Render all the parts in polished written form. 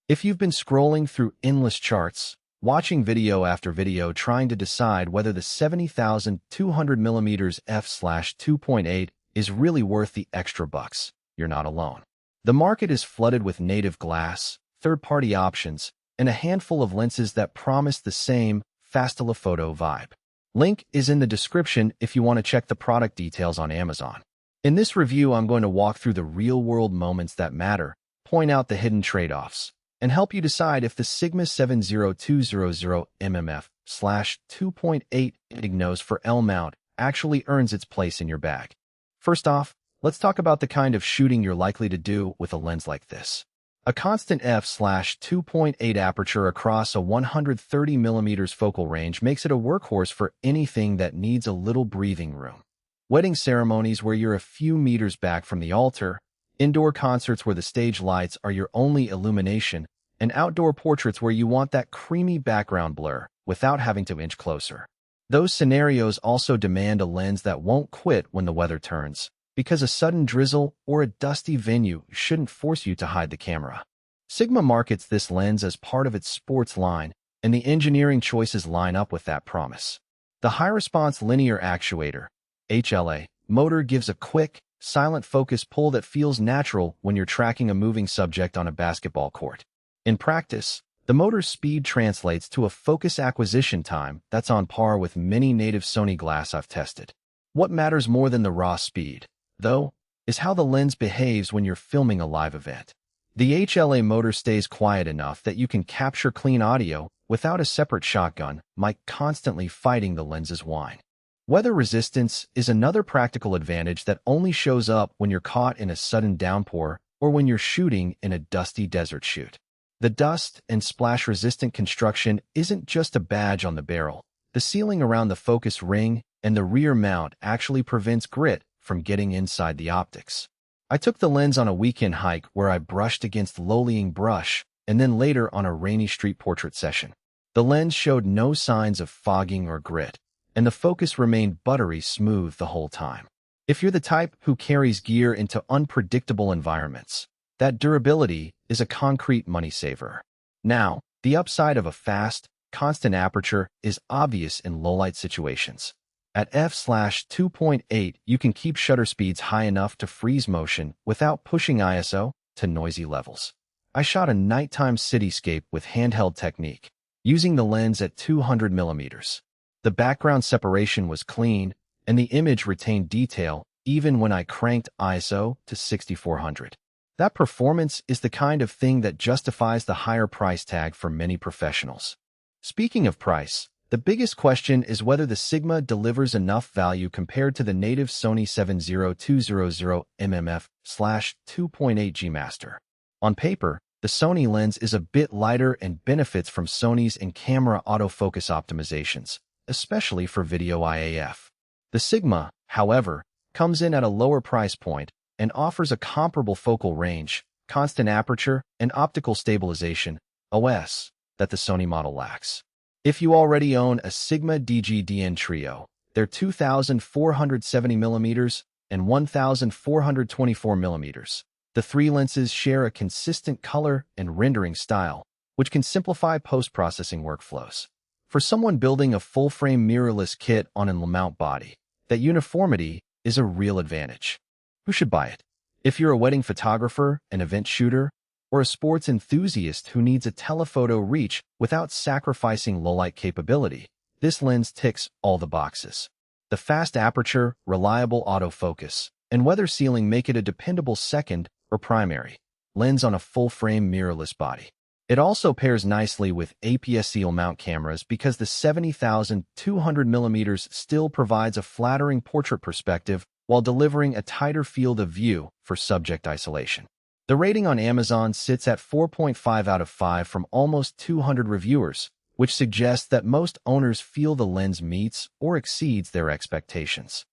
If you've been scrolling through endless charts, watching video after video trying to decide whether the 70,200mm F/2.8 is really worth the extra bucks, you're not alone. The market is flooded with native glass, third-party options, and a handful of lenses that promise the same fast telephoto vibe. Link is in the description if you want to check the product details on Amazon. In this review, I'm going to walk through the real-world moments that matter, point out the hidden trade-offs, and help you decide if the Sigma 70200mm F/2.8 Ignos for L mount actually earns its place in your bag. First off, let's talk about the kind of shooting you're likely to do with a lens like this. A constant f/2.8 aperture across a 130mm focal range makes it a workhorse for anything that needs a little breathing room. Wedding ceremonies where you're a few meters back from the altar, indoor concerts where the stage lights are your only illumination, and outdoor portraits where you want that creamy background blur without having to inch closer. Those scenarios also demand a lens that won't quit when the weather turns, because a sudden drizzle or a dusty venue shouldn't force you to hide the camera. Sigma markets this lens as part of its sports line, and the engineering choices line up with that promise. The high-response linear actuator, HLA, motor gives a quick, silent focus pull that feels natural when you're tracking a moving subject on a basketball court. In practice, the motor's speed translates to a focus acquisition time that's on par with many native Sony glass I've tested. What matters more than the raw speed, though, is how the lens behaves when you're filming a live event. The HLA motor stays quiet enough that you can capture clean audio without a separate shotgun mic constantly fighting the lens's whine. Weather resistance is another practical advantage that only shows up when you're caught in a sudden downpour or when you're shooting in a dusty desert shoot. The dust and splash-resistant construction isn't just a badge on the barrel. The sealing around the focus ring and the rear mount actually prevents grit from getting inside the optics. I took the lens on a weekend hike where I brushed against low-lying brush and then later on a rainy street portrait session. The lens showed no signs of fogging or grit, and the focus remained buttery smooth the whole time. If you're the type who carries gear into unpredictable environments, that durability is a concrete money saver. Now, the upside of a fast, constant aperture is obvious in low-light situations. At f/2.8, you can keep shutter speeds high enough to freeze motion without pushing ISO to noisy levels. I shot a nighttime cityscape with handheld technique, using the lens at 200mm. The background separation was clean, and the image retained detail even when I cranked ISO to 6400. That performance is the kind of thing that justifies the higher price tag for many professionals. Speaking of price, the biggest question is whether the Sigma delivers enough value compared to the native Sony 70200mm F/2.8 G Master. On paper, the Sony lens is a bit lighter and benefits from Sony's in-camera autofocus optimizations, especially for video IAF. The Sigma, however, comes in at a lower price point and offers a comparable focal range, constant aperture, and optical stabilization, OS, that the Sony model lacks. If you already own a Sigma DG DN Trio, they're 2,470mm and 1,424mm. The three lenses share a consistent color and rendering style, which can simplify post-processing workflows. For someone building a full-frame mirrorless kit on an L-mount body, that uniformity is a real advantage. Who should buy it? If you're a wedding photographer, an event shooter, or a sports enthusiast who needs a telephoto reach without sacrificing low-light capability, this lens ticks all the boxes. The fast aperture, reliable autofocus, and weather sealing make it a dependable second or primary lens on a full-frame mirrorless body. It also pairs nicely with APS-C L-mount cameras because the 70,200mm still provides a flattering portrait perspective while delivering a tighter field of view for subject isolation. The rating on Amazon sits at 4.5 out of 5 from almost 200 reviewers, which suggests that most owners feel the lens meets or exceeds their expectations.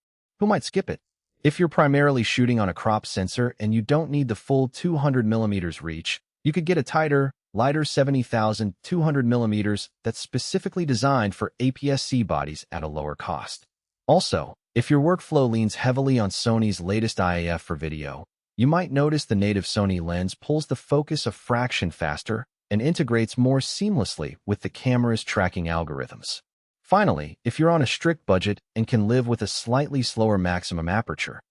Who might skip it? If you're primarily shooting on a crop sensor and you don't need the full 200mm reach, you could get a tighter, lighter 70,200mm that's specifically designed for APS-C bodies at a lower cost. Also, if your workflow leans heavily on Sony's latest IAF for video, you might notice the native Sony lens pulls the focus a fraction faster and integrates more seamlessly with the camera's tracking algorithms. Finally, if you're on a strict budget and can live with a slightly slower maximum aperture,